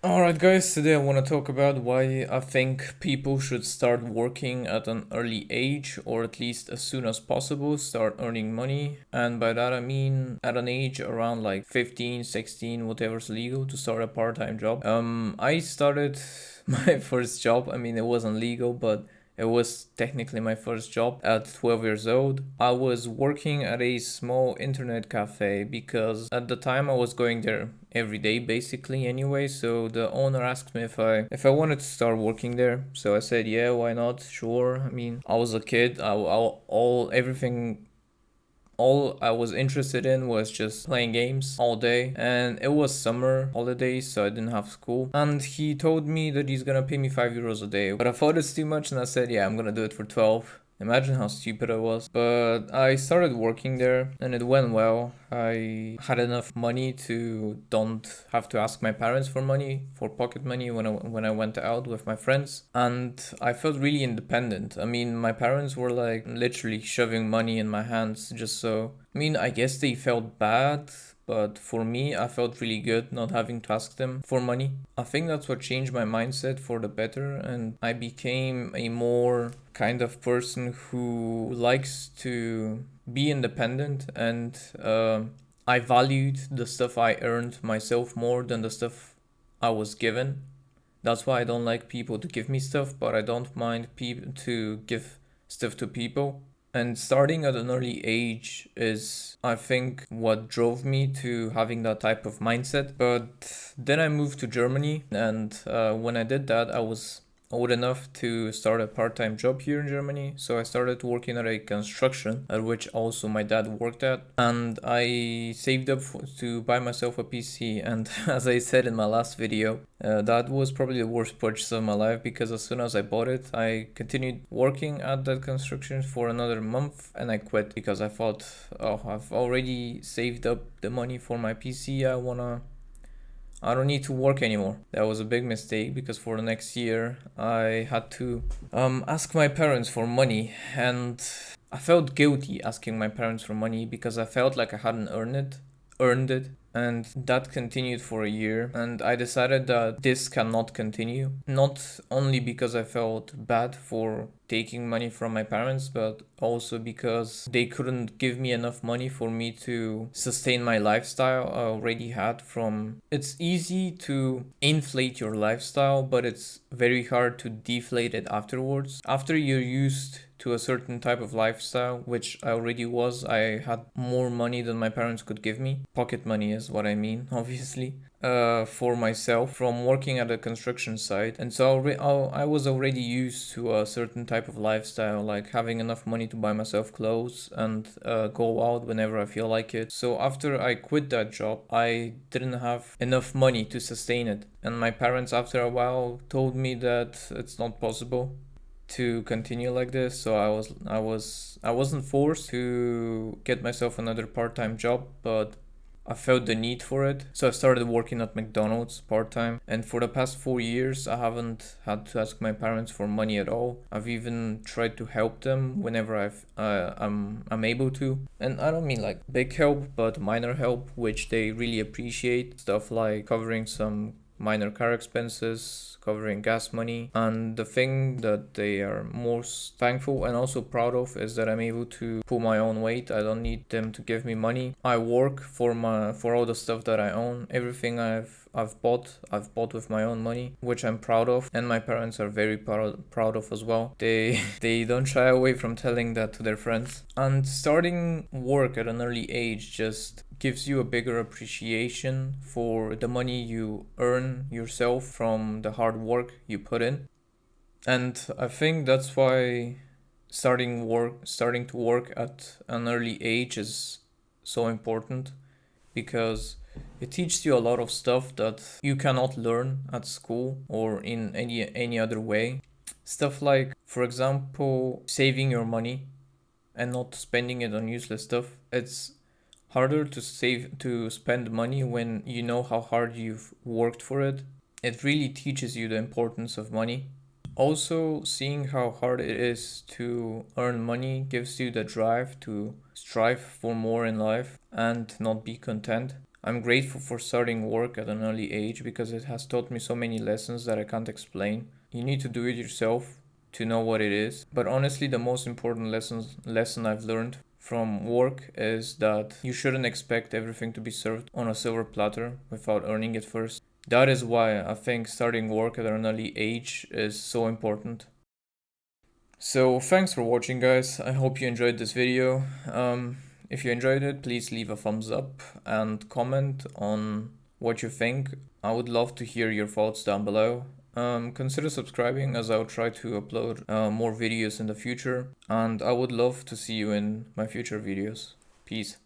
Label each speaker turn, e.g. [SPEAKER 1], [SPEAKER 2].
[SPEAKER 1] Alright, guys, today I want to talk about why I think people should start working at an early age, or at least as soon as possible, start earning money. And by that I mean at an age around like 15, 16, whatever's legal to start a part time job. I started my first job. I mean, it wasn't legal, but it was technically my first job at 12 years old. I was working at a small internet cafe because at the time I was going there every day basically anyway. So the owner asked me if I wanted to start working there. So I said, yeah, why not? Sure. I mean, I was a kid. All I was interested in was just playing games all day, and it was summer holidays, so I didn't have school. And he told me that he's gonna pay me €5 a day, but I thought it's too much, and I said, yeah, I'm gonna do it for 12. Imagine how stupid I was. But I started working there and it went well. I had enough money to don't have to ask my parents for money, for pocket money when I went out with my friends. And I felt really independent. I mean, my parents were like literally shoving money in my hands just so. I mean, I guess they felt bad, but for me, I felt really good not having to ask them for money. I think that's what changed my mindset for the better, and I became a more kind of person who likes to be independent, and I valued the stuff I earned myself more than the stuff I was given. That's why I don't like people to give me stuff, but I don't mind people to give stuff to people. And starting at an early age is, I think, what drove me to having that type of mindset. But then I moved to Germany, and when I did that, I was old enough to start a part-time job here in Germany. So I started working at a construction at which also my dad worked at, and I saved up to buy myself a PC. And as I said in my last video, that was probably the worst purchase of my life because as soon as I bought it, I continued working at that construction for another month and I quit because I thought, oh, I've already saved up the money for my PC. I don't need to work anymore. That was a big mistake because for the next year I had to ask my parents for money, and I felt guilty asking my parents for money because I felt like I hadn't earned it, and that continued for a year, and I decided that this cannot continue, not only because I felt bad for taking money from my parents, but also because they couldn't give me enough money for me to sustain my lifestyle I already had. From It's easy to inflate your lifestyle, but it's very hard to deflate it afterwards. After you're used to a certain type of lifestyle, which I already was. I had more money than my parents could give me. Pocket money is what I mean, obviously. For myself from working at a construction site, and so I was already used to a certain type of lifestyle, like having enough money to buy myself clothes and go out whenever I feel like it. So after I quit that job, I didn't have enough money to sustain it, and my parents after a while told me that it's not possible to continue like this. So I wasn't forced to get myself another part-time job, but I felt the need for it. So I started working at McDonald's part-time, and for the past 4 years I haven't had to ask my parents for money at all. I've even tried to help them whenever I'm able to, and I don't mean like big help, but minor help, which they really appreciate. Stuff like covering some minor car expenses, covering gas money. And the thing that they are most thankful and also proud of is that I'm able to pull my own weight. I don't need them to give me money. I work for all the stuff that I own. Everything I've bought with my own money, which I'm proud of, and my parents are very proud of as well. They they don't shy away from telling that to their friends. And starting work at an early age just gives you a bigger appreciation for the money you earn yourself from the hard work you put in. And I think that's why starting to work at an early age is so important, because it teaches you a lot of stuff that you cannot learn at school or in any other way. Stuff like, for example, saving your money and not spending it on useless stuff. It's harder to spend money when you know how hard you've worked for it. It really teaches you the importance of money. Also, seeing how hard it is to earn money gives you the drive to strive for more in life and not be content. I'm grateful for starting work at an early age because it has taught me so many lessons that I can't explain. You need to do it yourself to know what it is. But honestly, the most important lesson I've learned from work is that you shouldn't expect everything to be served on a silver platter without earning it first. That is why I think starting work at an early age is so important. So thanks for watching, guys. I hope you enjoyed this video. If you enjoyed it, please leave a thumbs up and comment on what you think. I would love to hear your thoughts down below. Consider subscribing as I'll try to upload more videos in the future, and I would love to see you in my future videos. Peace.